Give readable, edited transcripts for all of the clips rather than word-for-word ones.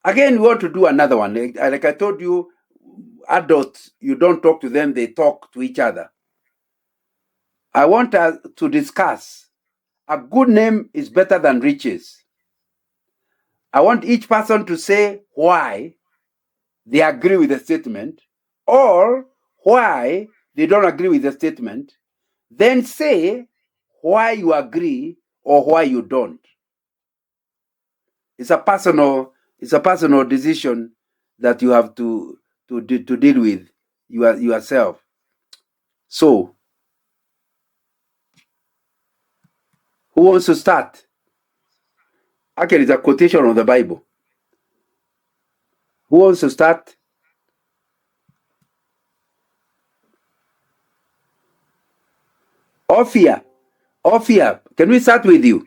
Again, we want to do another one. Like I told you, adults, you don't talk to them, they talk to each other. I want us to discuss a good name is better than riches. I want each person to say why they agree with the statement or why they don't agree with the statement. Then say why you agree or why you don't. It's a personal decision that you have to deal with yourself. So, who wants to start? Actually, it's a quotation of the Bible. Who wants to start? Ophia, can we start with you?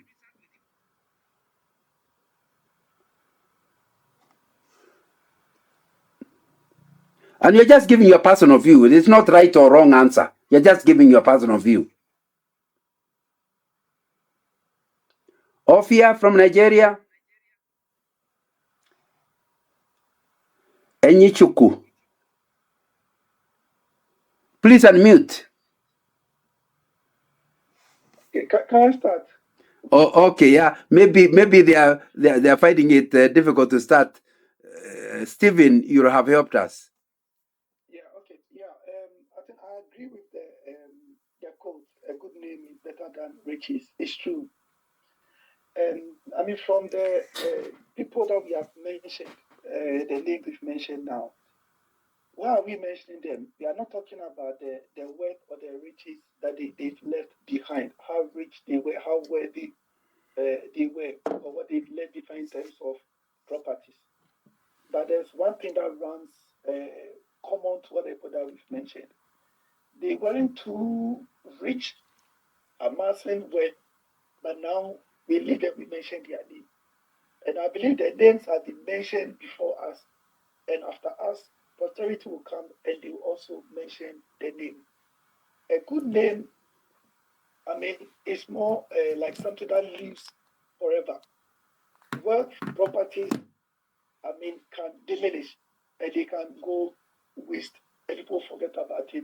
And you're just giving your personal view. It's not right or wrong answer. You're just giving your personal view. Ophia from Nigeria. Enyichuku. Please unmute. Can I start? Oh, okay, yeah. Maybe they are finding it difficult to start. Stephen, you have helped us. Yeah, okay. Yeah, I think I agree with the quote. A good name is better than riches. It's true. And I mean, from the people that we have mentioned, the names we've mentioned now, why are we mentioning them? We are not talking about the wealth or the riches that they've left behind, how rich they were, how wealthy they were, or what they've left behind in terms of properties. But there's one thing that runs common to what the people that we've mentioned. They weren't too rich, amassing wealth, but now we leave them, we mention their name. And I believe the names have been mentioned before us, and after us, posterity will come and they will also mention the name. A good name, I mean, is more like something that lives forever. Wealth, properties, I mean, can diminish and they can go waste and people forget about it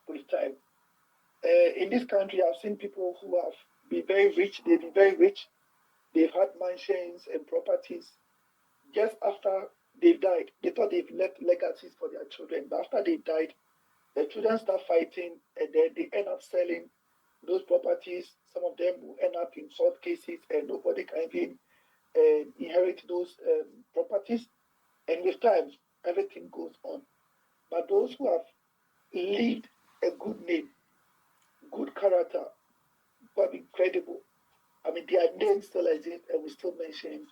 with time. In this country, I've seen people who have been very rich, they've been very rich, they've had mansions and properties. Just after they've died, they thought they've left legacies for their children. But after they died, the children start fighting and then they end up selling those properties. Some of them will end up in court cases and nobody can even inherit those properties. And with time, everything goes on. But those who have lived a good name, good character, who have been credible, I mean, their name still exists and we still mention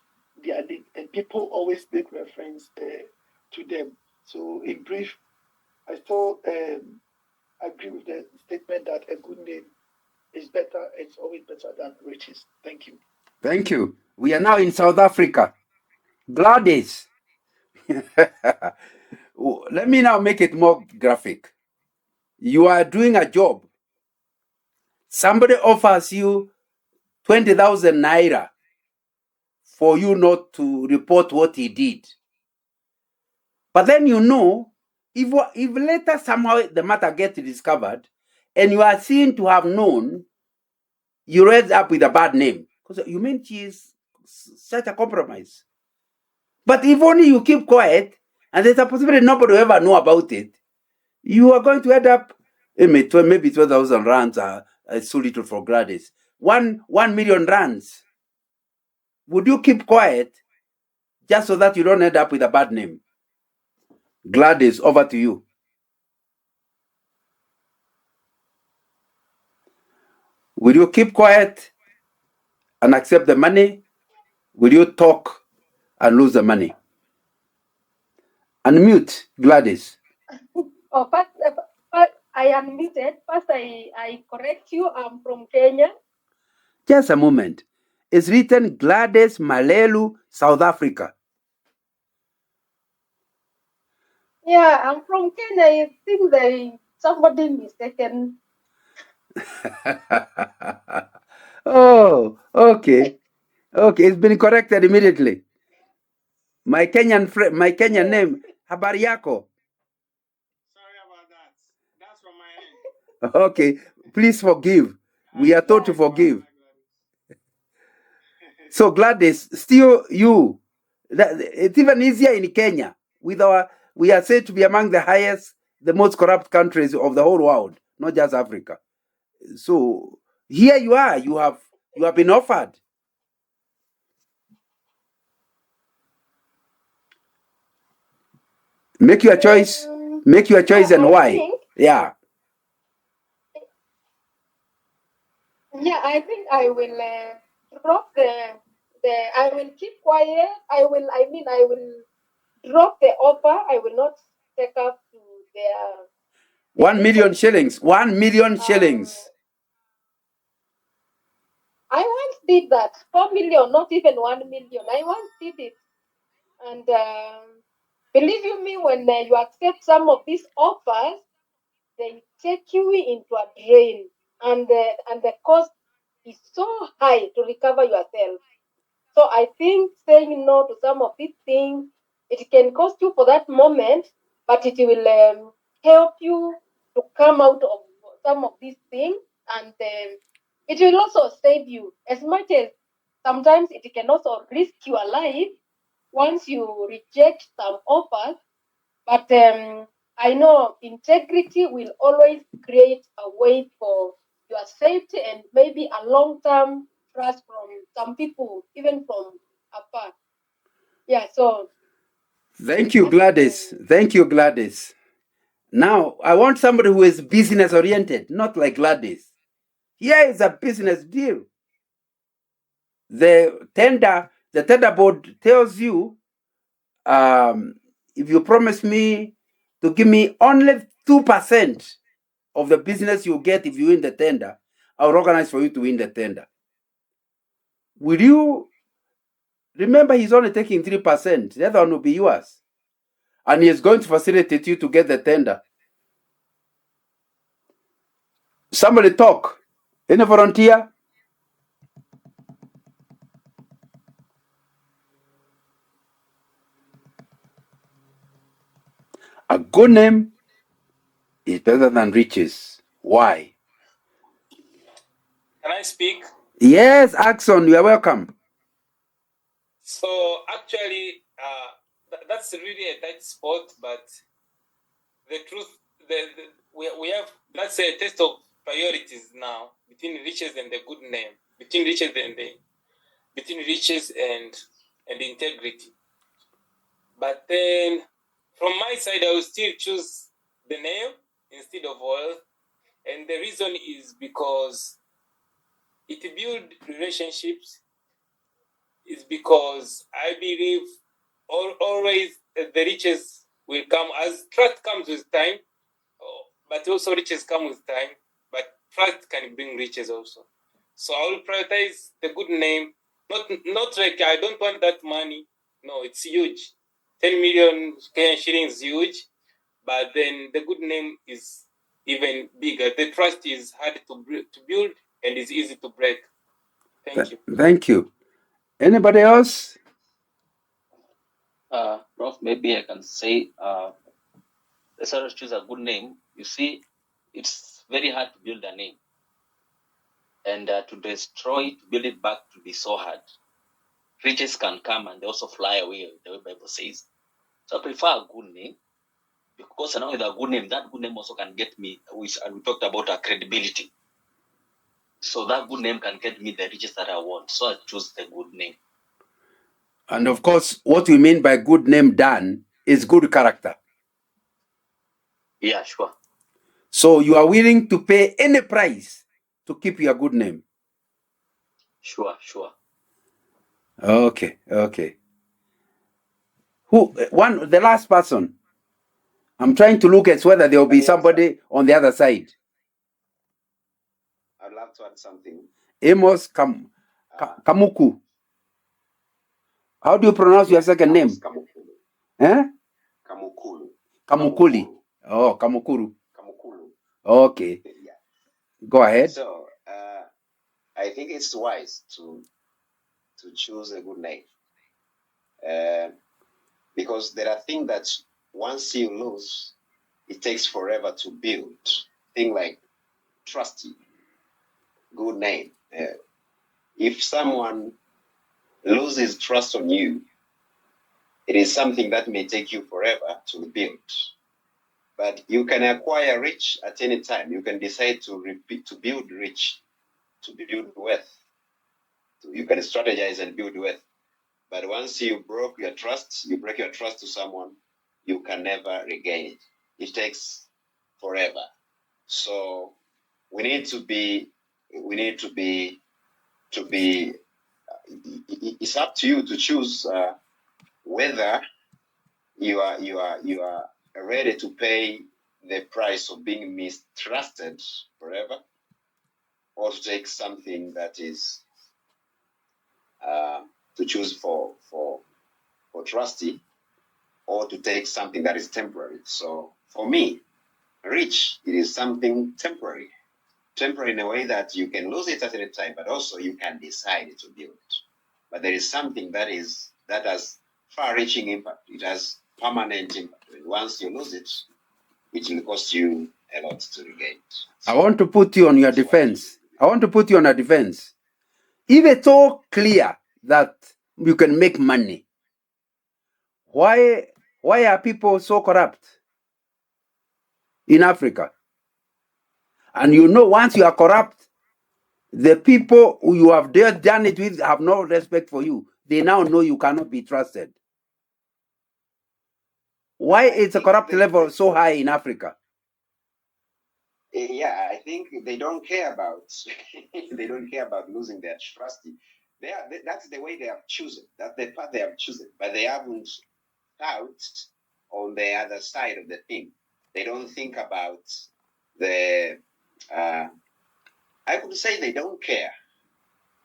their name. And people always make reference to them. So, in brief, I still agree with the statement that a good name is better, it's always better than riches. Thank you. Thank you. We are now in South Africa. Gladys. Let me now make it more graphic. You are doing a job. Somebody offers you 20,000 naira for you not to report what he did. But then if later somehow the matter gets discovered and you are seen to have known, you end up with a bad name. Because you mean she is such a compromise. But if only you keep quiet and there's a possibility nobody will ever know about it, you are going to end up maybe 12,000 rands are so little for Gladys. 1 million rands. Would you keep quiet just so that you don't end up with a bad name? Gladys, over to you. Will you keep quiet and accept the money? Will you talk and lose the money? Unmute, Gladys. Oh, first, I unmuted. First, I correct you. I'm from Kenya. Just a moment. It's written Gladys Malelu, South Africa. Yeah, I'm from Kenya. I think somebody mistaken. Oh, okay. Okay, it's been corrected immediately. my Kenyan name. Habari yako? Sorry about that. That's from my end. Okay, please forgive. We are taught to forgive. So Gladys, still you. It's even easier in Kenya. We are said to be among the highest, the most corrupt countries of the whole world, not just Africa. So here you are. You have been offered. Make your choice. Make your choice and why. Yeah. Yeah, I think I will drop I will keep quiet. I will drop the offer. I will not take up to their 1 million shillings. 1 million shillings. I once did that. 4 million, not even 1 million. I once did it. And believe you me, when you accept some of these offers, they take you into a drain, and the cost is so high to recover yourself. So I think saying no to some of these things, it can cost you for that moment, but it will help you to come out of some of these things, and it will also save you. As much as sometimes it can also risk your life once you reject some offers, but I know integrity will always create a way for your safety and maybe a long-term trust from some people, even from afar. Yeah, so. Thank you, Gladys. Thank you, Gladys. Now, I want somebody who is business oriented, not like Gladys. Here is a business deal. The tender board tells you, if you promise me to give me only 2% of the business you get if you win the tender, I'll organize for you to win the tender. Will you remember? He's only taking 3%. The other one will be yours, and he is going to facilitate you to get the tender. Somebody talk. Any volunteer? A good name is better than riches. Why? Can I speak? Yes, Axon, you are welcome. So actually, that's really a tight spot, but the truth, we have, that's a test of priorities now between riches and the good name, between riches and integrity. But then, from my side, I will still choose the name instead of wealth, and the reason is because it builds relationships. Is because I believe always the riches will come as trust comes with time, but also riches come with time. But trust can bring riches also. So I will prioritize the good name. Not like I don't want that money. No, it's huge. 10 million Kenyan shillings is huge, but then the good name is even bigger. The trust is hard to build and is easy to break. Thank you. Thank you. Anybody else? Prof, maybe I can say, let's always choose a good name. You see, it's very hard to build a name, and to destroy, to build it back, to be so hard. Riches can come and they also fly away, the way Bible says. So I prefer a good name, because now with a good name, that good name also can get me, and we talked about credibility. So that good name can get me the riches that I want. So I choose the good name. And of course, what we mean by good name, Dan, is good character. Yeah, sure. So you are willing to pay any price to keep your good name? Sure. Okay. The last person. I'm trying to look at whether there will be somebody on the other side. I'd love to add something. Amos Kamuku. How do you pronounce your second name? Kamukulu. Kamukuli. Oh, Kamukuru. Kamukulu. Okay. Yeah. Go ahead. So, I think it's wise to choose a good name. because there are things that once you lose, it takes forever to build. Things like trusty, good name. If someone loses trust on you, it is something that may take you forever to rebuild. But you can acquire rich at any time. You can decide to build rich, to build wealth. You can strategize and build wealth. But once you break your trust to someone, you can never regain it. It takes forever. So we need to be. It's up to you to choose whether you are ready to pay the price of being mistrusted forever, or to take something that is to choose for trusty, or to take something that is temporary. So for me, rich, it is something temporary in a way that you can lose it at any time, but also you can decide to build it. But there is something that has far-reaching impact. It has permanent impact. Once you lose it, it will cost you a lot to regain it. I want to put you on your defense. If it's so clear that you can make money, why are people so corrupt in Africa? And once you are corrupt, the people who you have done it with have no respect for you. They now know you cannot be trusted. Why is the corrupt level so high in Africa? Yeah, I think they don't care about losing their trust. That's the way they have chosen. That's the path they have chosen. But they haven't thought on the other side of the thing. They don't think about the. I could say they don't care.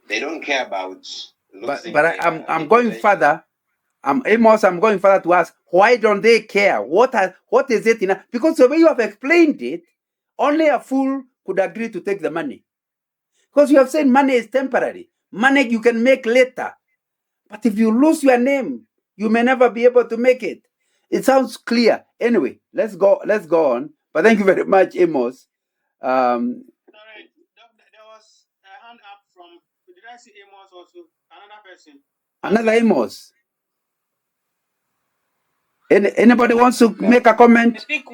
They don't care about losing. But I'm going further. Amos, I'm going further to ask, why don't they care? What is it in? Because the way you have explained it, only a fool could agree to take the money. Because you have said money is temporary. Money you can make later. But if you lose your name, you may never be able to make it. It sounds clear. Anyway, let's go on. But thank you very much, Amos. All right. There was a hand up from, did I see Amos also? Another person. Another Amos. Anybody wants to make a comment? I think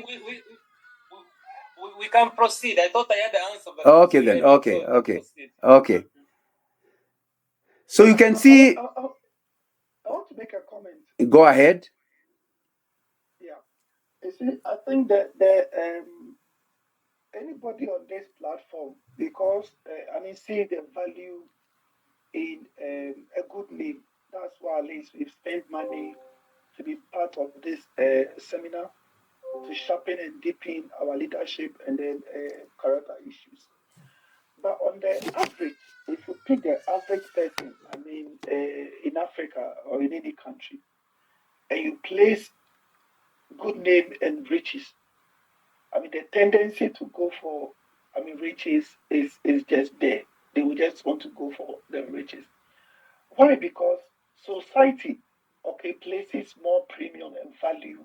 we can proceed. I thought I had the answer. But Okay then. Okay. So you can see. I want to make a comment. Go ahead. Yeah. You see, I think that anybody on this platform, because see the value in a good name. That's why at least we've spent money to be part of this seminar to sharpen and deepen our leadership and then character issues. But on the average, if you pick the average person, in Africa or in any country, and you place good name and riches, the tendency to go for, riches is just there. They will just want to go for the riches. Why? Because society, places more premium and value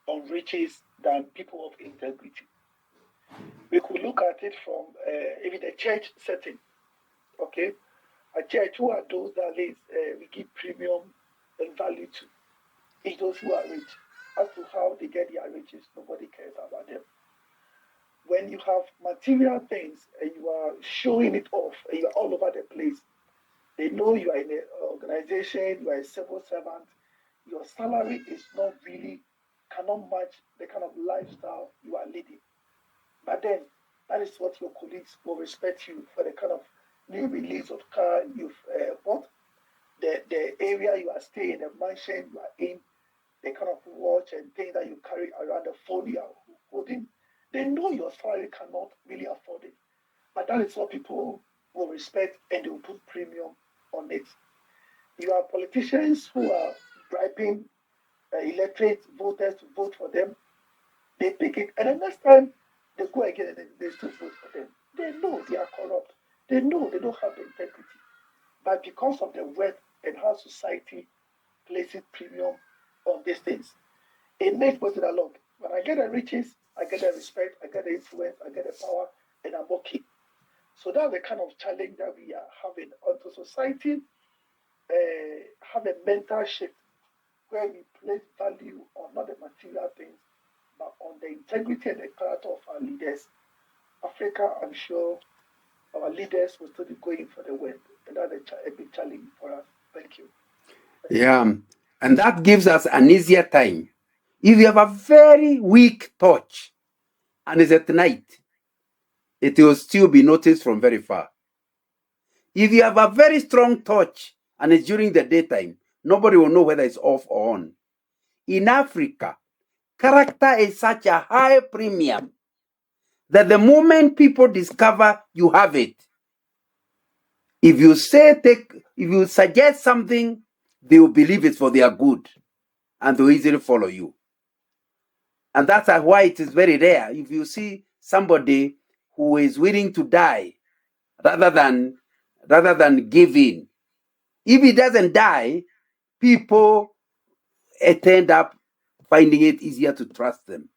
on riches than people of integrity. We could look at it from even the church setting. Okay, a church, who are those that we give premium and value to? It's those who are rich. As to how they get their riches, nobody cares about them. When you have material things and you are showing it off and you are all over the place, they know you are in an organization, you are a civil servant, your salary is not really, cannot match the kind of lifestyle you are leading. But then, that is what your colleagues will respect you for, the kind of new release of car you've bought, the area you are staying, the mansion you are in, the kind of watch and things that you carry around, the phone you are holding. They know your salary cannot really afford it. But that is what people will respect and they will put premium on it. You have politicians who are bribing electorate voters to vote for them. They pick it, and the next time they go again and they still vote for them. They know they are corrupt. They know they don't have the integrity. But because of the wealth and how society places premium on these things. It makes both along. When I get the riches, I get the respect, I get the influence, I get the power, and I'm okay. So that's the kind of challenge that we are having onto society. Have a mental shift where we place value on not the material things, but on the integrity and the character of our leaders. Africa, I'm sure our leaders will still be going for the win, and that's a big challenge for us. Thank you. Yeah, and that gives us an easier time. If you have a very weak touch and it's at night, it will still be noticed from very far. If you have a very strong touch and it's during the daytime, nobody will know whether it's off or on. In Africa, character is such a high premium that the moment people discover you have it, if you suggest something, they will believe it's for their good and they'll easily follow you. And that's why it is very rare if you see somebody who is willing to die rather than give in. If he doesn't die, people end up finding it easier to trust them.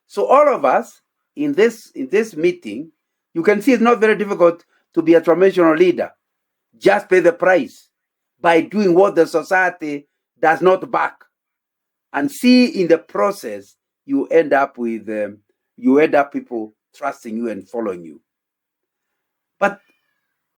So all of us in this meeting, you can see it's not very difficult to be a transformational leader. Just pay the price by doing what the society does not back, and see in the process you end up people trusting you and following you.